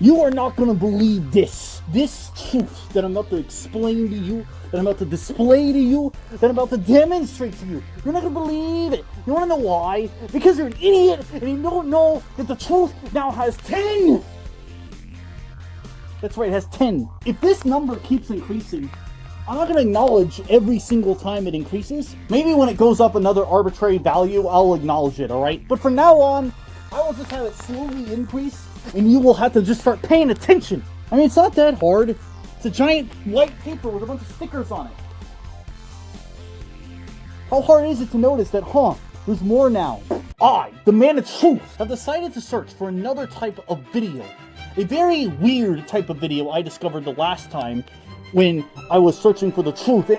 You are not gonna believe this. This truth that I'm about to explain to you, that I'm about to display to you, that I'm about to demonstrate to you. You're not gonna believe it. You wanna know why? Because you're an idiot and you don't know that the truth now has 10. That's right, it has 10. If this number keeps increasing, I'm not going to acknowledge every single time it increases. Maybe when it goes up another arbitrary value, I'll acknowledge it, alright? But from now on, I will just have it slowly increase, and you will have to just start paying attention. I mean, it's not that hard. It's a giant white paper with a bunch of stickers on it. How hard is it to notice that, there's more now? I, the man of truth, have decided to search for another type of video. A very weird type of video I discovered the last time when I was searching for the truth. And,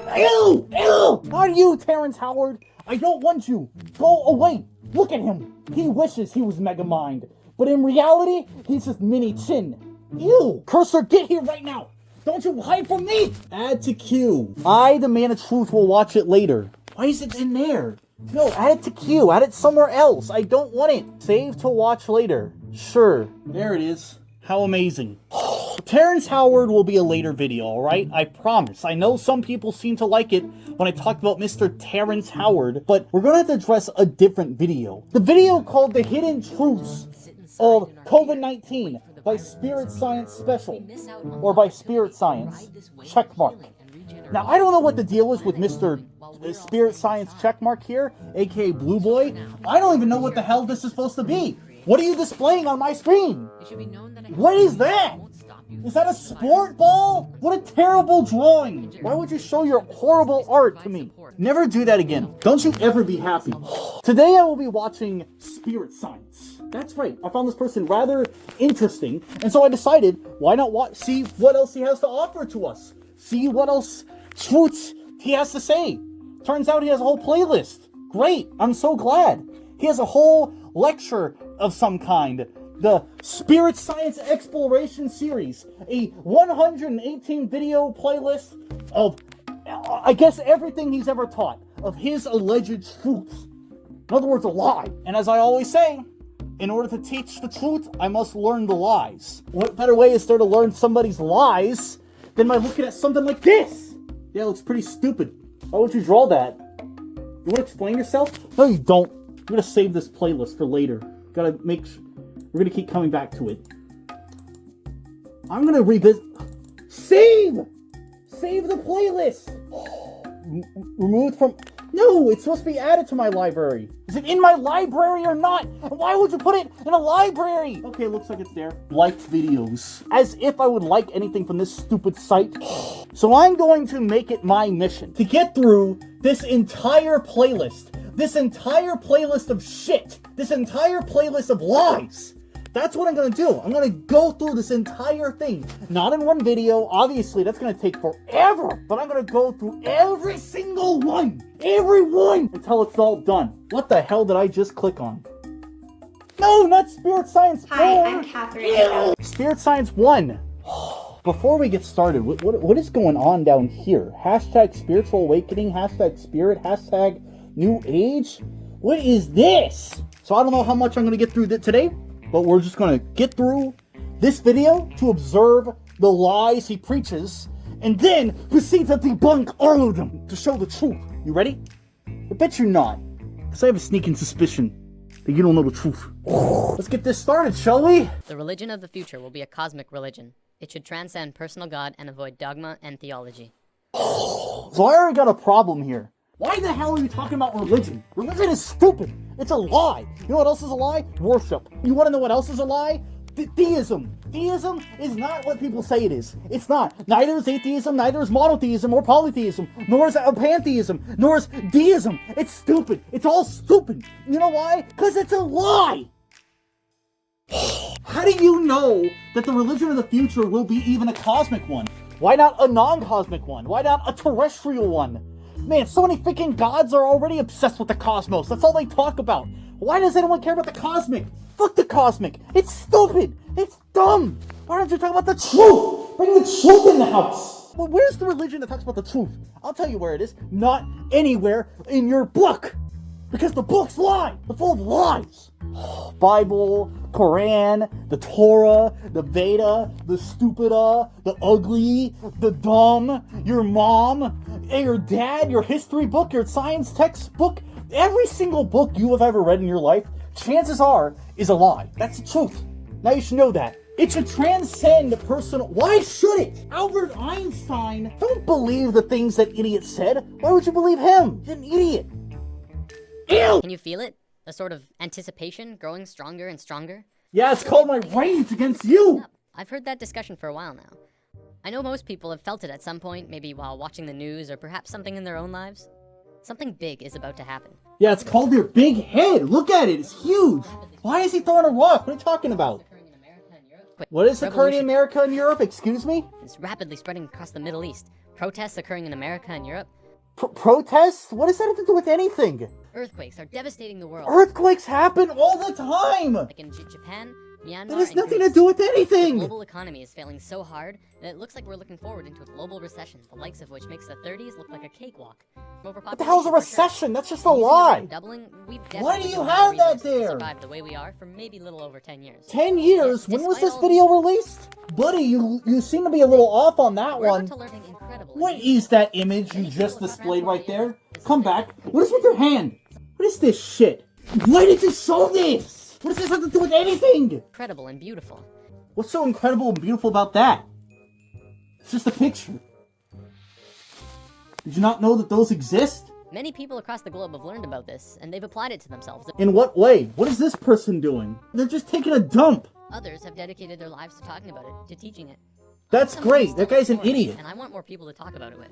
ew! Not you, Terrence Howard! I don't want you! Go away! Look at him! He wishes he was Megamind, but in reality, he's just Mini Chin. Ew! Cursor, get here right now! Don't you hide from me! Add to queue. I, the man of truth, will watch it later. Why is it in there? No, add it to queue. Add it somewhere else. I don't want it. Save to watch later. Sure. There it is. How amazing. Terrence Howard will be a later video, alright? I promise. I know some people seem to like it when I talked about Mr. Terrence Howard, but we're gonna have to address a different video. The video called The Hidden Truths of COVID-19 by Spirit Science Special, or by Spirit Science, checkmark. Now, I don't know what the deal is with Mr. Spirit Science checkmark here, aka Blue Boy. I don't even know what the hell this is supposed to be. What are you displaying on my screen? What is that? Is that a sport ball? What a terrible drawing. Why would you show your horrible art to me? Never do that again. Don't you ever be happy. Today I will be watching Spirit Science. That's right. I found this person rather interesting, and so I decided, why not see what else he has to offer to us? See what else truths he has to say. Turns out he has a whole playlist. Great. I'm so glad. He has a whole lecture of some kind. The Spirit Science Exploration Series, a 118 video playlist of, I guess, everything he's ever taught, of his alleged truths. In other words, a lie. And as I always say, in order to teach the truth, I must learn the lies. What better way is there to learn somebody's lies than by looking at something like this? Yeah, it looks pretty stupid. Why would you draw that? You want to explain yourself? No, you don't. I'm gonna save this playlist for later. Gotta make sure. We're gonna keep coming back to it. I'm gonna revisit. Save the playlist. Removed from. No, it's supposed to be added to my library. Is it in my library or not? And why would you put it in a library? Okay, looks like it's there. Liked videos. As if I would like anything from this stupid site. So I'm going to make it my mission to get through this entire playlist. This entire playlist of shit. This entire playlist of lies. That's what I'm going to do. I'm going to go through this entire thing. Not in one video. Obviously, that's going to take forever. But I'm going to go through every single one. Every one. Until it's all done. What the hell did I just click on? No, not Spirit Science 4. Hi, I'm Catherine. Spirit Science 1. Before we get started, what is going on down here? Hashtag Spiritual Awakening. Hashtag Spirit. Hashtag New Age. What is this? So I don't know how much I'm going to get through today. But we're just going to get through this video to observe the lies he preaches, and then proceed to debunk all of them to show the truth. You ready? I bet you're not, because I have a sneaking suspicion that you don't know the truth. Let's get this started, shall we? The religion of the future will be a cosmic religion. It should transcend personal God and avoid dogma and theology. So I already got a problem here. Why the hell are you talking about religion? Religion is stupid. It's a lie. You know what else is a lie? Worship. You want to know what else is a lie? Theism. Theism is not what people say it is. It's not. Neither is atheism, neither is monotheism or polytheism, nor is pantheism, nor is deism. It's stupid. It's all stupid. You know why? Because it's a lie. How do you know that the religion of the future will be even a cosmic one? Why not a non-cosmic one? Why not a terrestrial one? Man, so many freaking gods are already obsessed with the cosmos. That's all they talk about. Why does anyone care about the cosmic? Fuck the cosmic. It's stupid. It's dumb. Why don't you talk about the truth? Bring the truth in the house. Well, where's the religion that talks about the truth? I'll tell you where it is. Not anywhere in your book. Because the books lie. They're full of lies. Bible, Quran, the Torah, the Veda, the stupida, the ugly, the dumb, your mom, your dad, your history book, your science textbook, every single book you have ever read in your life, chances are, is a lie. That's the truth. Now you should know that. It should transcend personal... Why should it? Albert Einstein, don't believe the things that idiot said. Why would you believe him? He's an idiot. Ew! Can you feel it? A sort of anticipation growing stronger and stronger? Yeah, it's called my rage against you! I've heard that discussion for a while now. I know most people have felt it at some point, maybe while watching the news or perhaps something in their own lives. Something big is about to happen. Yeah, it's called your big head. Look at it, it's huge. Why is he throwing a rock? What are you talking about? What is occurring in America and Europe? Excuse me? It's rapidly spreading across the Middle East. Protests occurring in America and Europe. Protests? What does that have to do with anything? Earthquakes are devastating the world. Earthquakes happen all the time! Like in Japan, Myanmar, That has and nothing Greece. to do with The anything! global economy is failing so hard that it looks like we're looking forward into a global recession, the likes of which makes the 30s look like a cakewalk. What the hell's a recession? That's just a Using the lie! word doubling, we've Why do definitely you don't have the that resources to there? survive the way we are for maybe a little over 10 years. 10 years? Yet, When was despite this all video released? Buddy, you seem to be a little off on that We're one. onto learning incredible. What is that image you just displayed right there? Come back. What is with your hand? What is this shit? Why did you show this? What does this have to do with anything? Incredible and beautiful. What's so incredible and beautiful about that? It's just a picture. Did you not know that those exist? Many people across the globe have learned about this, and they've applied it to themselves. In what way? What is this person doing? They're just taking a dump. Others have dedicated their lives to talking about it, to teaching it. That's Someone who's great. That still guy's an exploring, idiot. And I want more people to talk about it with.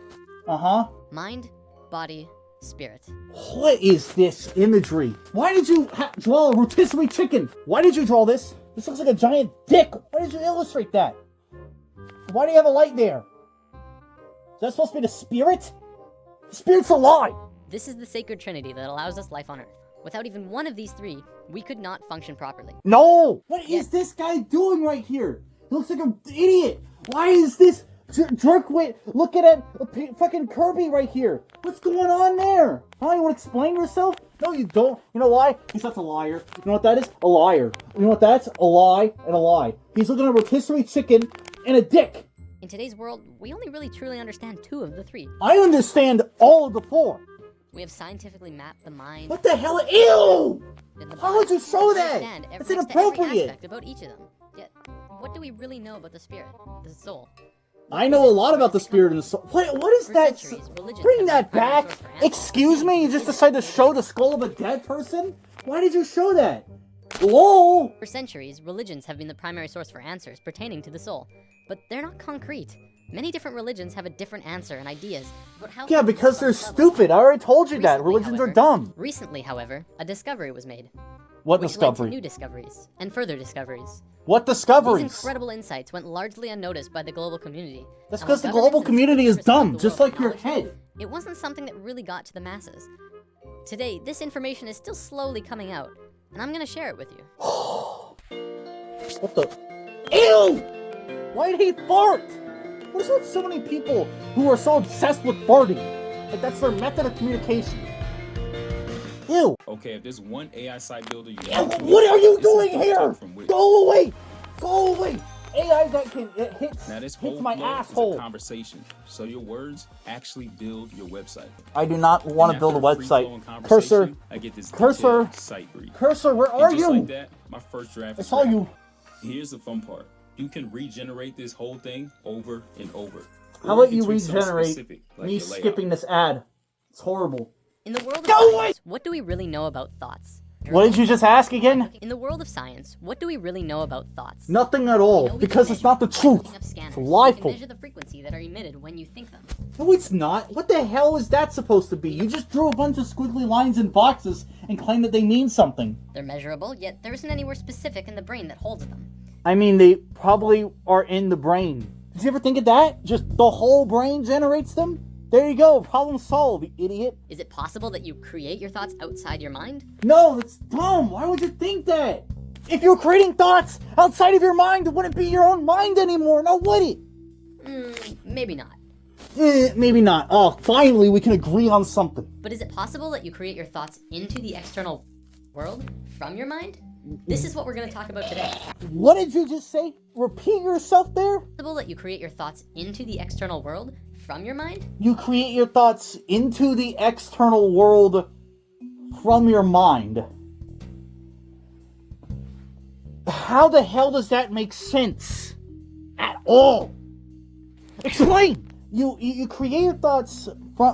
Uh-huh. Mind, body, spirit. What is this imagery? Why did you draw a rotisserie chicken? Why did you draw this? This looks like a giant dick. Why did you illustrate that? Why do you have a light there? Is that supposed to be the spirit? The spirit's a lie. This is the sacred trinity that allows us life on Earth. Without even one of these three, we could not function properly. No! What is this guy doing right here? He looks like an idiot. Why is this jerkwit looking at a fucking Kirby right here? What's going on there? Huh? You want to explain yourself? No, you don't. You know why? He's such a liar. You know what that is? A liar. You know what that's? A lie and a lie. He's looking at a rotisserie chicken and a dick. In today's world, we only really truly understand two of the three. I understand all of the four. We have scientifically mapped the mind. What the hell? Ew! and the How would body you show to that? understand That's next to every inappropriate. aspect about each of them. Yet, what do we really know about the spirit, the soul? I know a lot about the spirit and the soul. What is For that? centuries, religions Bring have that been the primary back. source for answers. Excuse me? You just decided to show the skull of a dead person? Why did you show that? Lol. For centuries, religions have been the primary source for answers pertaining to the soul, but they're not concrete. Many different religions have a different answer and ideas about how. Yeah, things because work they're on some level. stupid. I already told you that. Recently, Religions are however- dumb. Recently, however, a discovery was made. What which led to discovery? new discoveries and further discoveries. What These discoveries? incredible insights went largely unnoticed by the global community. That's And because the when global governments and community is scientists around dumb, the just world like your acknowledged head. It wasn't something that really got to the masses. Today, this information is still slowly coming out, and I'm gonna share it with you. What the? Ew! Why did he fart? What is with so many people who are so obsessed with farting? Like that's their method of communication. Ew! Okay, if there's one AI site builder you Yeah, want to what are you it's doing Talk here? from Wix. Go away! Go away! AI that can it hits Now this whole hits my flow is a asshole. conversation, so your words actually build your website. I do not want to And build a after free-flowing website. conversation, Cursor, I get this Cursor, detailed site brief. Cursor, where And are just you? like that, my first draft I is saw ready. you. Here's the fun part. You can regenerate this whole thing over and over. How Or about you tweak something regenerate specific, like me your layout. skipping this ad? It's horrible. In the world of Go science, what do we really know about thoughts? What did you just ask again? In the world of science, what do we really know about thoughts? Nothing at We all, know we because can it's not the measure truth. looking up scanners. It's We can lieful. measure the frequency that are emitted when you think them. No, it's not. What the hell is that supposed to be? You just drew a bunch of squiggly lines in boxes and claim that they mean something. They're measurable, yet there isn't anywhere specific in the brain that holds them. I mean, they probably are in the brain. Did you ever think of that? Just the whole brain generates them? There you go. Problem solved, you idiot. Is it possible that you create your thoughts outside your mind? No, that's dumb. Why would you think that? If you're creating thoughts outside of your mind, it wouldn't be your own mind anymore, now would it? Maybe not. Maybe not. Oh, finally we can agree on something. But is it possible that you create your thoughts into the external world from your mind? This is what we're going to talk about today. What did you just say? Repeat yourself there? It's possible that you create your thoughts into the external world from your mind? You create your thoughts into the external world from your mind. How the hell does that make sense? At all? Explain! You create your thoughts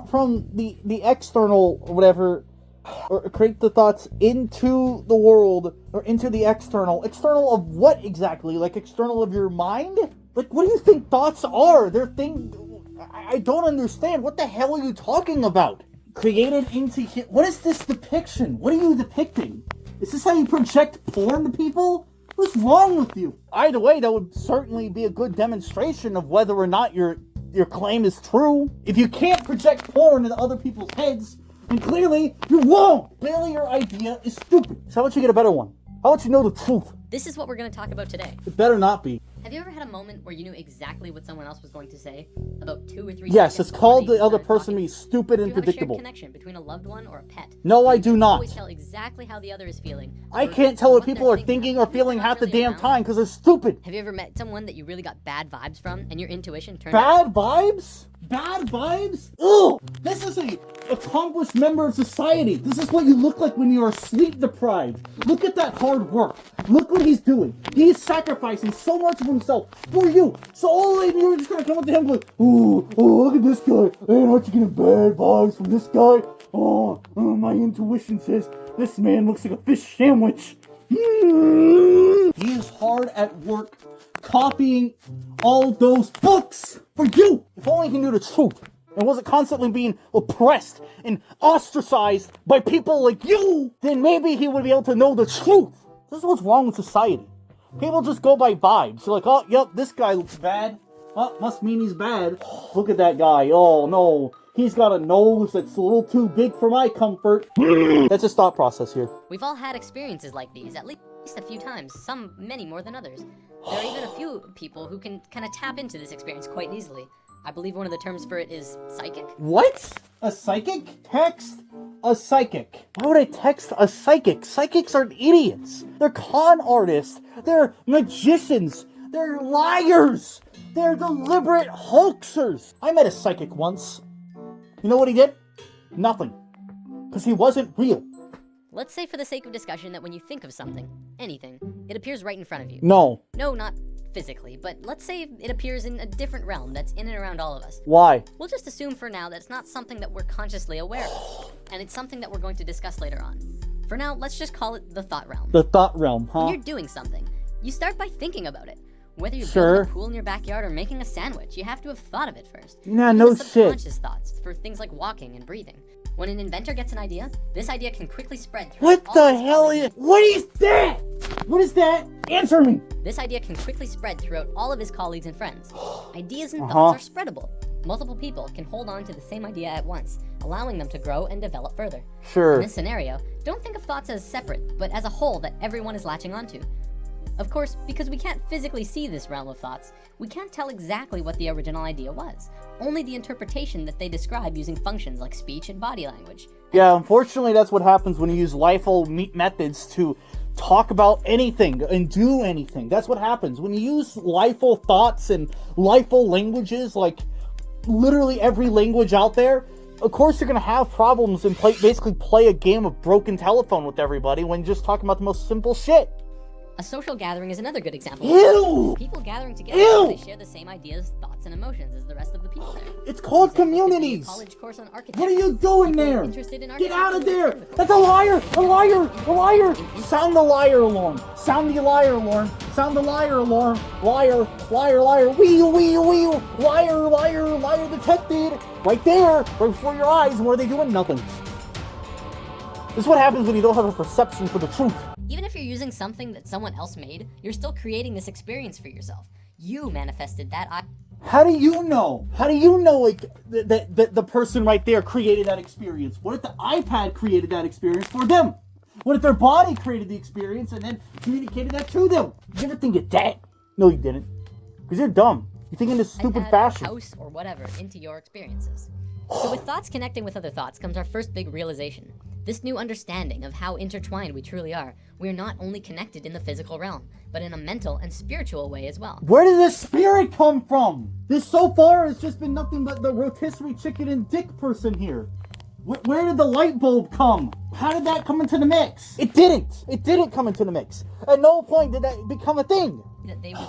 from the external, whatever, or create the thoughts into the world, or into the external. External of what exactly? Like external of your mind? Like, what do you think thoughts are? They're things... I don't understand. What the hell are you talking about? Created into... What is this depiction? What are you depicting? Is this how you project porn to people? What's wrong with you? Either way, that would certainly be a good demonstration of whether or not your claim is true. If you can't project porn into other people's heads, then clearly you're wrong. Clearly your idea is stupid. So how about you get a better one? How about you know the truth? This is what we're going to talk about today. It better not be. Have you ever had a moment where you knew exactly what someone else was going to say? About 2 or 3 Yes, seconds it's called before they the other started person talking? being stupid and Do you have a predictable. shared connection between a loved one or a pet? No, I You do can not. always tell exactly how the other is feeling. I or can't tell what they're people are thinking or They're feeling not half the really damn around. time because they're stupid. Have you ever met someone that you really got bad vibes from and your intuition turned Bad out? vibes? Bad vibes? Ugh! This is a accomplished member of society. This is what you look like when you are sleep deprived. Look at that hard work. Look what he's doing. He is sacrificing so much of himself for you. So all of you are just gonna come up to him and go, ooh, look at this guy. Man, aren't you getting bad vibes from this guy? My intuition says this man looks like a fish sandwich. He is hard at work copying all those books for you. If only he knew the truth and wasn't constantly being oppressed and ostracized by people like you, then maybe he would be able to know the truth. This is what's wrong with society. People just go by vibes. You're like, oh, yep, this guy looks bad. Oh, must mean he's bad. Look at that guy. Oh, no. He's got a nose that's a little too big for my comfort. That's his thought process here. We've all had experiences like these, at least a few times, some many more than others. There are even a few people who can kind of tap into this experience quite easily. I believe one of the terms for it is psychic. What? A psychic? Text a psychic. Why would I text a psychic? Psychics are idiots. They're con artists. They're magicians. They're liars. They're deliberate hoaxers. I met a psychic once. You know what he did? Nothing. Because he wasn't real. Let's say for the sake of discussion that when you think of something, anything, it appears right in front of you. No. No, not physically, but let's say it appears in a different realm that's in and around all of us. Why? We'll just assume for now that it's not something that we're consciously aware of, and it's something that we're going to discuss later on. For now, let's just call it the thought realm. The thought realm, huh? When you're doing something, you start by thinking about it. Whether you're Sure. building a pool in your backyard or making a sandwich, you have to have thought of it first. Nah, Even no the shit. subconscious thoughts for things like walking and breathing. When an inventor gets an idea, this idea can quickly spread throughout What all the of his hell colleagues. is... What is that? What is that? Answer me. This idea can quickly spread throughout all of his colleagues and friends. Ideas and Uh-huh. thoughts are spreadable. Multiple people can hold on to the same idea at once, allowing them to grow and develop further. In Sure. this scenario, don't think of thoughts as separate, but as a whole that everyone is latching onto. Of course, because we can't physically see this realm of thoughts, we can't tell exactly what the original idea was. Only the interpretation that they describe using functions like speech and body language. Yeah, unfortunately, that's what happens when you use lifeful methods to talk about anything and do anything. That's what happens. When you use lifeful thoughts and lifeful languages, like literally every language out there, of course you're going to have problems and basically play a game of broken telephone with everybody when you're just talking about the most simple shit. A social gathering is another good example. Ew! People gathering together Ew! because they share the same ideas, thoughts, and emotions as the rest of the people there. It's called For example, it could be a communities! college course on architecture. What are you doing People there? interested in Get out of architecture there! attend the course. That's a liar! A liar! A liar! Sound the liar alarm! Sound the liar alarm! Sound the liar alarm! Liar! Liar! Liar! Wheel! Wheel! Wheel! Liar! Liar! Liar detected! Right there! Right before your eyes! And what are they doing? Nothing. This is what happens when you don't have a perception for the truth. Even if you're using something that someone else made, you're still creating this experience for yourself. You manifested that. How do you know? How do you know like that the person right there created that experience? What if the iPad created that experience for them? What if their body created the experience and then communicated that to them? You ever think of that? No, you didn't. Because you're dumb. You think in this stupid iPad, fashion. house, or whatever into your experiences. So with thoughts connecting with other thoughts comes our first big realization. This new understanding of how intertwined we truly are, we are not only connected in the physical realm, but in a mental and spiritual way as well. Where did this spirit come from? This so far has just been nothing but the rotisserie chicken and dick person here. Where did the light bulb come? How did that come into the mix? It didn't. It didn't come into the mix. At no point did that become a thing.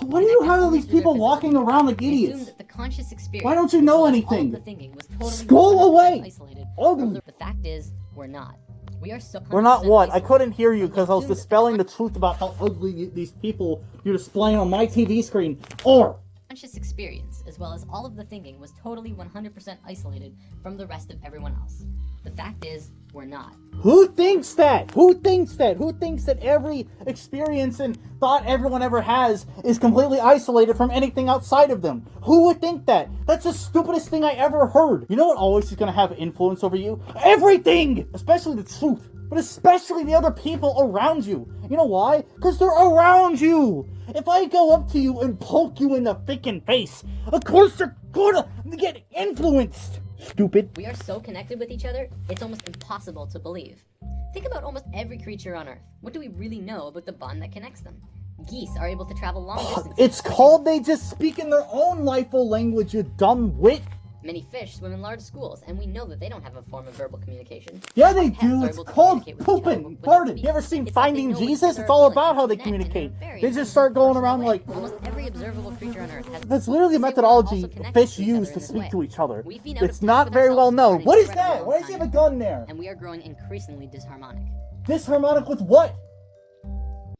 Why do you have all these people walking around like idiots? That the conscious experience, why don't you know anything? The thinking was totally go away! Isolated. Ugly. The fact is, we're not. We are so. We're not what? I couldn't hear you because I was dispelling the truth about how ugly these people you're displaying on my TV screen are. Conscious experience, as well as all of the thinking, was totally 100% isolated from the rest of everyone else. The fact is, we're not. Who thinks that? Who thinks that? Who thinks that every experience and thought everyone ever has is completely isolated from anything outside of them? Who would think that? That's the stupidest thing I ever heard. You know what always is going to have influence over you? Everything! Especially the truth. But especially the other people around you. You know why? Because they're around you. If I go up to you and poke you in the freaking face, of course you're gonna get influenced. Stupid. We are so connected with each other, it's almost impossible to believe. Think about almost every creature on Earth. What do we really know about the bond that connects them? Geese are able to travel long distances. It's called they just speak in their own lifeful language, you dumb wit. Many fish swim in large schools, and we know that they don't have a form of verbal communication. Yeah, they do. It's called pooping, farting. You ever seen Finding Jesus? It's all about how they communicate. They just start going around like... Almost every observable creature on Earth has... That's literally the methodology fish use to speak to each other. It's not very well known. What is that? Why does he have a gun there? And we are growing increasingly disharmonic. Disharmonic with what?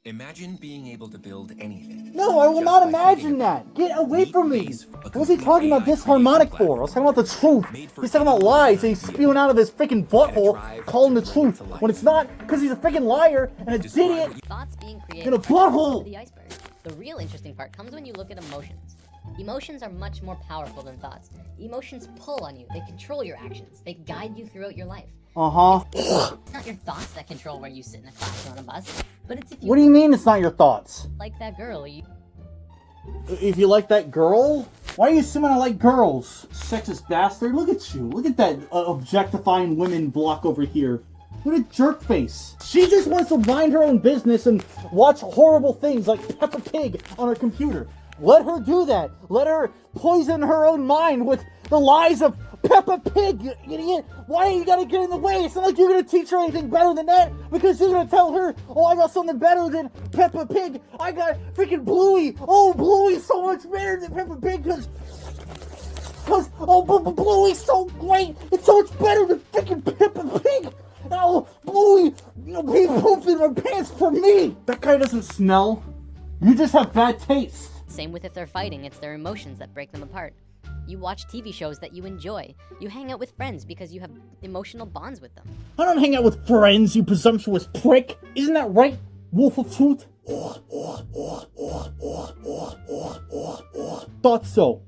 Imagine being able to build anything. No, I will not imagine that. Get away from me. What was he talking about disharmonic for? I was talking about the truth. He's talking about lies. He's spewing out of his freaking butthole, calling the truth when it's not, because he's a freaking liar and an idiot Thoughts being created in a butthole. the iceberg. The real interesting part comes when you look at emotions. Emotions are much more powerful than thoughts. Emotions pull on you. They control your actions. They guide you throughout your life. It's not your thoughts that control where you sit in a class or on a bus, but it's if you... What do you mean it's not your thoughts? Like that girl, you... If you like that girl? Why are you assuming I like girls? Sexist bastard. Look at you. Look at that objectifying women block over here. What a jerk face. She just wants to mind her own business and watch horrible things like Peppa Pig on her computer. Let her do that. Let her poison her own mind with the lies of Peppa Pig, you idiot! Why you gotta get in the way? It's not like you're gonna teach her anything better than that, because you're gonna tell her, oh, I got something better than Peppa Pig. I got freaking Bluey. Oh, Bluey's so much better than Peppa Pig, because Bluey's so great. It's so much better than freaking Peppa Pig. Oh, Bluey, he pooped in her pants for me. That guy doesn't smell. You just have bad taste. Same with if they're fighting, it's their emotions that break them apart. You watch TV shows that you enjoy. You hang out with friends because you have emotional bonds with them. I don't hang out with friends, you presumptuous prick. Isn't that right, Wolf of Truth? Thought so.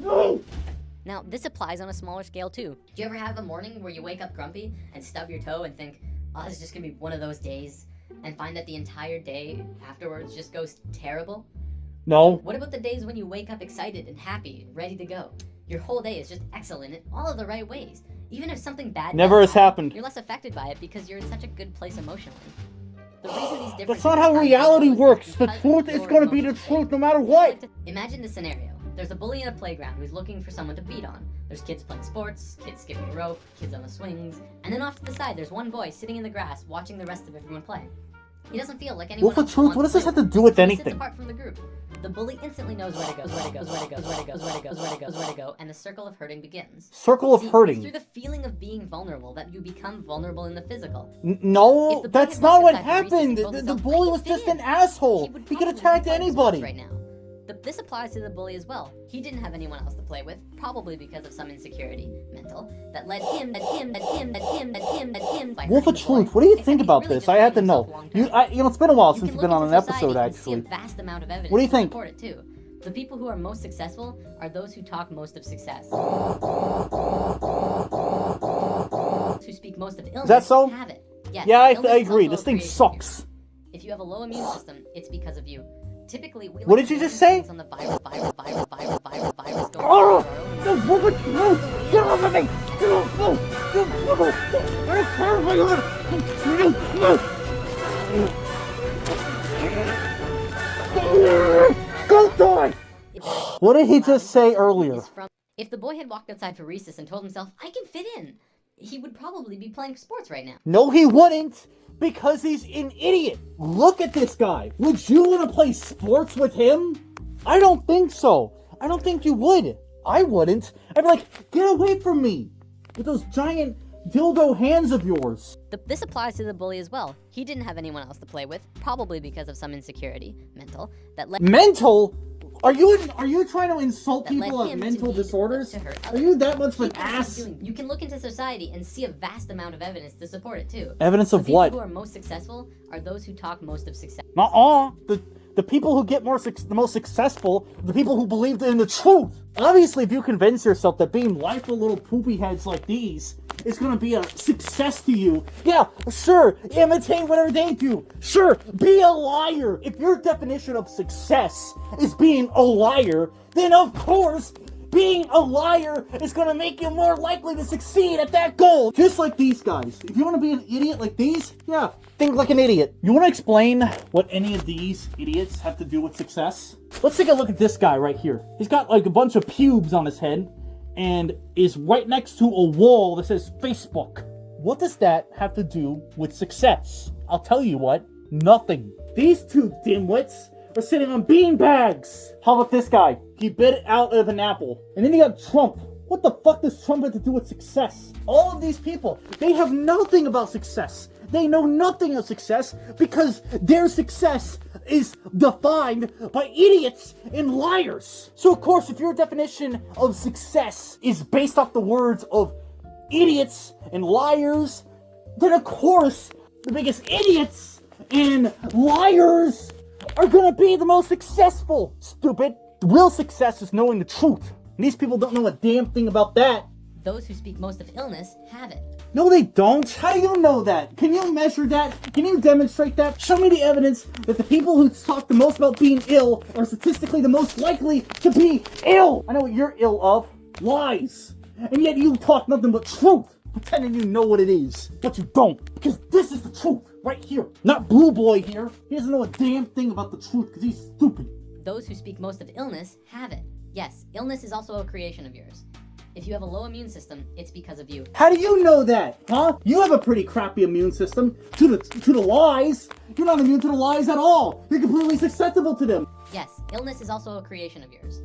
No! Now, this applies on a smaller scale too. Do you ever have a morning where you wake up grumpy and stub your toe and think, oh, this is just gonna be one of those days, and find that the entire day afterwards just goes terrible? No. What about the days when you wake up excited and happy, ready to go? Your whole day is just excellent in all of the right ways. Even if something bad never has happened, you're less affected by it because you're in such a good place emotionally. The reason these differences... That's not how reality works. The truth is going to be the truth no matter what. Imagine the scenario. There's a bully in a playground who's looking for someone to beat on. There's kids playing sports, kids skipping rope, kids on the swings, and then off to the side there's one boy sitting in the grass watching the rest of everyone play. He doesn't feel like anyone Wolf of else Truth, wants what does to this play have to do with He sits anything? apart from the group. The bully instantly knows where to go, where to go, and the circle of hurting begins. Circle of See, hurting. It's through the feeling of being vulnerable that you become vulnerable in the physical. No, If the boy that's had not looked what at that barista and happened. told The himself, bully "I was fit just in," an asshole. would He could probably attack be playing anybody. sports right now. This applies to the bully as well. He didn't have anyone else to play with, probably because of some insecurity, mental, that led him. Wolf of Truth, what do you think about this? I had to know. It's been a while since you've been on an episode, actually. Vast amount of evidence What do you think? to support it too. The people who are most successful are those who talk most of success. Who speak most of illness. Is that so? Have it. Yes, Yeah, I illness is agree. also This a thing creation sucks. If you have a low immune system, it's because of you. Typically, we What did you just say? On the virus going Oh! on. The woman! No! Get off of me! Get off! No! I'm terrified of it! Go die! What did he just say earlier? If the boy had walked outside for recess and told himself, I can fit in, he would probably be playing sports right now. No, he wouldn't! Because he's an idiot! Look at this guy! Would you want to play sports with him? I don't think so. I don't think you would. I wouldn't. I'd be like, get away from me! With those giant dildo hands of yours. This applies to the bully as well. He didn't have anyone else to play with, probably because of some insecurity, mental, that led... Mental? Are you trying to insult that led people with him mental to disorders? hurt Are others. you that much of an Keep what he's ass? doing. You can look into society and see a vast amount of evidence to support it too. Evidence of The what? people who are most successful are those who talk most of success. Nuh-uh. The people who get the most successful are the people who believed in the truth. Obviously, if you convince yourself that being life with little poopy heads like these is gonna be a success to you, yeah, sure, imitate whatever they do. Sure, be a liar. If your definition of success is being a liar, then of course, being a liar is gonna make you more likely to succeed at that goal. Just like these guys. If you wanna be an idiot like these, yeah, think like an idiot. You wanna explain what any of these idiots have to do with success? Let's take a look at this guy right here. He's got like a bunch of pubes on his head and is right next to a wall that says Facebook. What does that have to do with success? I'll tell you what, nothing. These two dimwits are sitting on beanbags. How about this guy? He bit it out of an apple. And then you got Trump. What the fuck does Trump have to do with success? All of these people, they have nothing about success. They know nothing of success because their success is defined by idiots and liars. So of course, if your definition of success is based off the words of idiots and liars, then of course, the biggest idiots and liars are gonna be the most successful. Stupid. The real success is knowing the truth. And these people don't know a damn thing about that. Those who speak most of illness have it. No, they don't. How do you know that? Can you measure that? Can you demonstrate that? Show me the evidence that the people who talk the most about being ill are statistically the most likely to be ill. I know what you're ill of. Lies. And yet you talk nothing but truth, pretending you know what it is. But you don't. Because this is the truth. Right here. Not Blue Boy here. He doesn't know a damn thing about the truth because he's stupid. Those who speak most of illness have it. Yes, illness is also a creation of yours. If you have a low immune system, it's because of you. How do you know that? Huh? You have a pretty crappy immune system to the lies. You're not immune to the lies at all. You're completely susceptible to them. Yes, illness is also a creation of yours.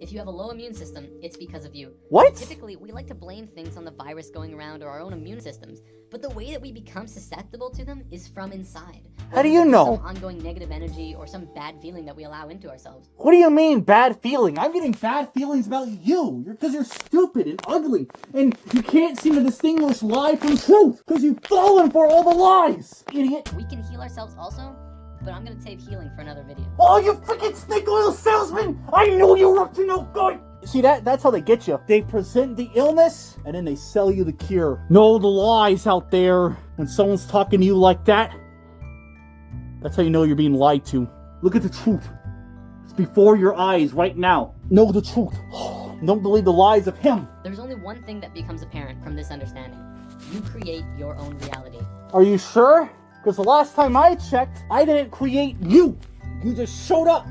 If you have a low immune system, it's because of you. What? Typically, we like to blame things on the virus going around or our own immune systems, but the way that we become susceptible to them is from inside. How do you know? Some ongoing negative energy or some bad feeling that we allow into ourselves. What do you mean, bad feeling? I'm getting bad feelings about you. Because you're stupid and ugly. And you can't seem to distinguish lie from truth. Because you've fallen for all the lies. Idiot. We can heal ourselves also, but I'm gonna save healing for another video. Oh, you freaking snake oil salesman! I knew you were up to no good! See, that's how they get you. They present the illness, and then they sell you the cure. Know the lies out there. When someone's talking to you like that, that's how you know you're being lied to. Look at the truth. It's before your eyes right now. Know the truth. Don't believe the lies of him. There's only one thing that becomes apparent from this understanding. You create your own reality. Are you sure? Because the last time I checked, I didn't create you. You just showed up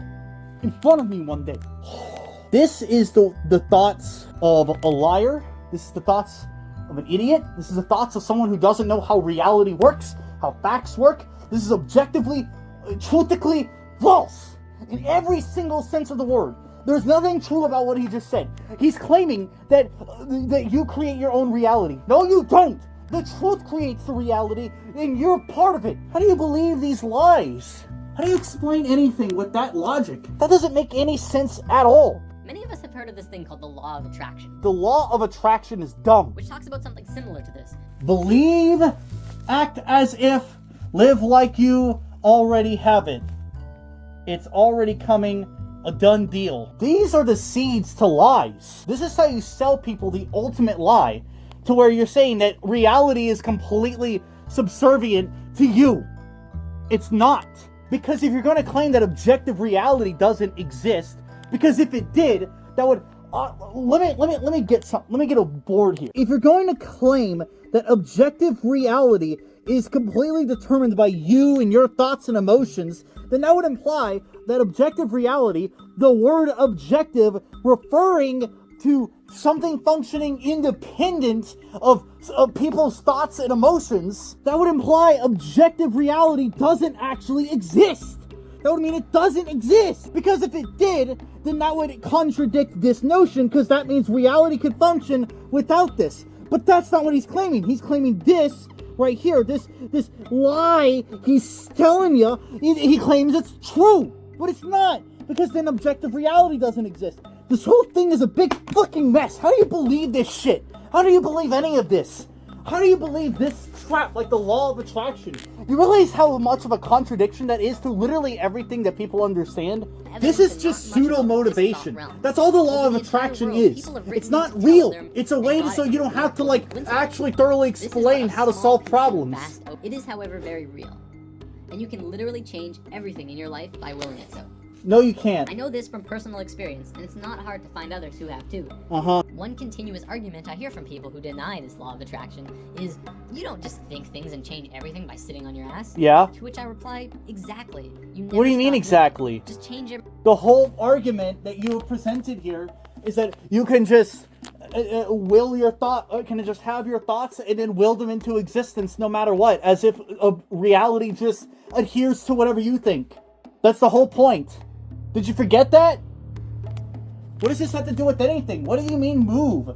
in front of me one day. This is the thoughts of a liar. This is the thoughts of an idiot. This is the thoughts of someone who doesn't know how reality works, how facts work. This is objectively, truthically false in every single sense of the word. There's nothing true about what he just said. He's claiming that you create your own reality. No, you don't. The truth creates the reality, and you're part of it. How do you believe these lies? How do you explain anything with that logic? That doesn't make any sense at all. Many of us have heard of this thing called the law of attraction, The law of attraction is dumb. which talks about something similar to this. Believe, act as if, live like you already have it. It's already coming, a done deal. These are the seeds to lies. This is how you sell people the ultimate lie, to where you're saying that reality is completely subservient to you. It's not. Because if you're going to claim that objective reality doesn't exist, because if it did, that would let me get a board here. If you're going to claim that objective reality is completely determined by you and your thoughts and emotions, then that would imply that objective reality, the word objective referring to something functioning independent of people's thoughts and emotions, that would imply objective reality doesn't actually exist. That would mean it doesn't exist. Because if it did, then that would contradict this notion, because that means reality could function without this. But that's not what he's claiming. He's claiming this right here, this lie he's telling you, he claims it's true. But it's not, because then objective reality doesn't exist. This whole thing is a big fucking mess. How do you believe this shit? How do you believe any of this? How do you believe this crap, like the law of attraction? You realize how much of a contradiction that is to literally everything that people understand? This is just pseudo-motivation. That's all the law of attraction is. It's not real. It's a way so you don't have to, like, actually thoroughly explain how to solve problems. It is, however, very real. And you can literally change everything in your life by willing it so. No, you can't. I know this from personal experience, and it's not hard to find others who have too. One continuous argument I hear from people who deny this law of attraction is, you don't just think things and change everything by sitting on your ass. Yeah. To which I reply, exactly. What do you mean exactly? Just change your... The whole argument that you have presented here is that you can just will your thought, can just have your thoughts and then will them into existence no matter what, as if reality just adheres to whatever you think. That's the whole point. Did you forget that? What does this have to do with anything? What do you mean move?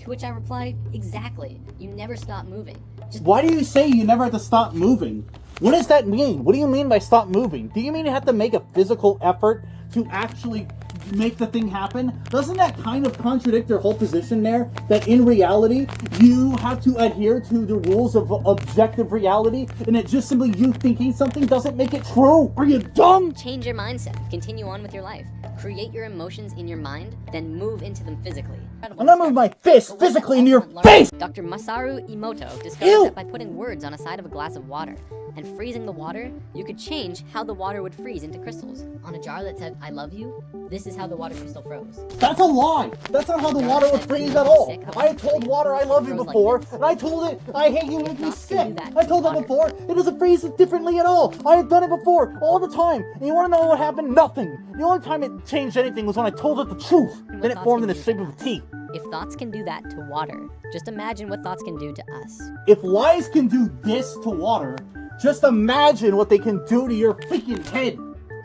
To which I reply, exactly. You never stop moving. Why do you say you never have to stop moving? What does that mean? What do you mean by stop moving? Do you mean you have to make a physical effort to actually make the thing happen? Doesn't that kind of contradict your whole position there? That in reality, you have to adhere to the rules of objective reality, and that just simply you thinking something doesn't make it true? Are you dumb? Change your mindset. Continue on with your life. Create your emotions in your mind, then move into them physically. I'm gonna move my fist physically into your face! Dr. Masaru Emoto discovered that by putting words on a side of a glass of water and freezing the water, you could change how the water would freeze into crystals. On a jar that said, I love you, this is how the water crystal froze. That's a lie! That's not how the water would freeze at all! I had told water I love you before, and I told it I hate you, make me sick! I told it before, it doesn't freeze differently at all! I had done it before, all the time! And you wanna know what happened? Nothing! The only time it changed anything was when I told it the truth! Then it formed in the shape of a T. If thoughts can do that to water, just imagine what thoughts can do to us. If lies can do this to water, just imagine what they can do to your freaking head!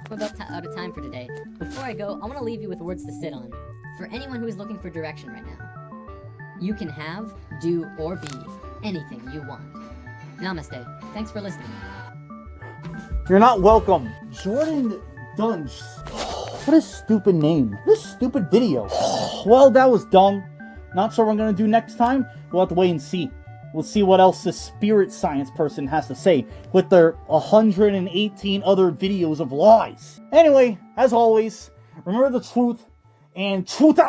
We're about out of time for today. Before I go, I want to leave you with words to sit on. For anyone who is looking for direction right now, you can have, do, or be anything you want. Namaste. Thanks for listening. You're not welcome. Jordan Dunge. What a stupid name. What a stupid video. Well, that was dumb. Not sure what I'm going to do next time. We'll have to wait and see. We'll see what else this spirit science person has to say with their 118 other videos of lies. Anyway, as always, remember the truth and truth.